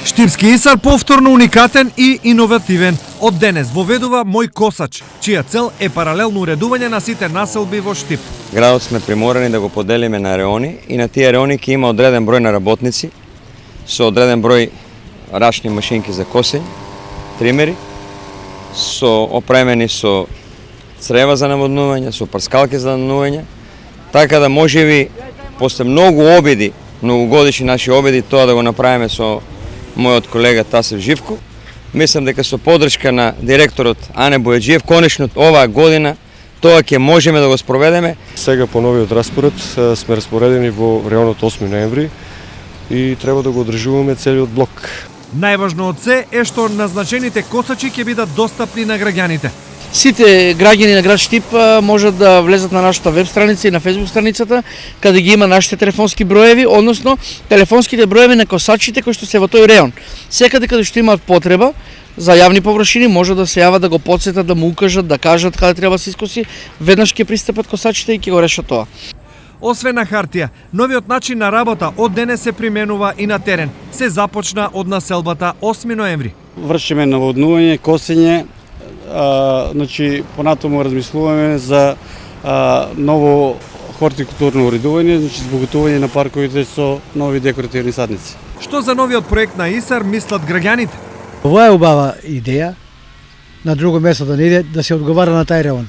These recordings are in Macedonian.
Штипски Исар повторно уникатен и иновативен. Од денес воведува Мој косач, чија цел е паралелно уредување на сите населби во Штип. Градот сме приморани да го поделиме на реони и на тие реони ќе има одреден број на работници со одреден број рачни машинки за косење, тримери, со опремени со црева за наводнување, со прскалки за наводнување, така да можеби после многу обиди, многогодишни наши обиди, тоа да го направиме со мојот колега Тасев Живко. Мислам дека со поддршка на директорот Ане Бојаджиев, конечно оваа година тоа ќе можеме да го спроведеме. Сега по новиот распоред сме распоредени во реонот 8 ноември и треба да го одржуваме целиот блок. Најважно од се е што назначените косачи ќе бидат достапни на граѓаните. Сите граѓани на град Штип можат да влезат на нашата веб страница и на фејсбук страницата, каде ги има нашите телефонски броеви, односно телефонските броеви на косачите кои што се во тој реон. Секаде каде што имаат потреба за јавни површини, може да се јават, да го потсетат, да му укажат, да кажат каде треба да се искоси, веднаш ќе пристапат косачите и ќе го решат тоа. Освен на хартија, новиот начин на работа од денес се применува и на терен. Се започна од населбата 8 ноември. Вршиме наводнување, косење, значи понатаму размислуваме за ново хортикултурно уредување, значи збогатување на парковите со нови декоративни садници. Што за новиот проект на Исар мислат граѓаните? Ова е убава идеја, на друго место да не иде, да се одговара на тај реон.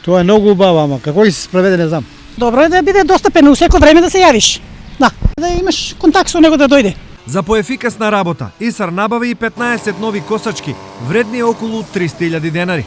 Тоа е многу убаво, ама како ќе се спроведе не знам. Добро е да биде достапен у секој време да се јавиш. Да имаш контакт со него да дојде. За поефикасна работа, Исар набави и 15 нови косачки, вредни околу 300.000 денари.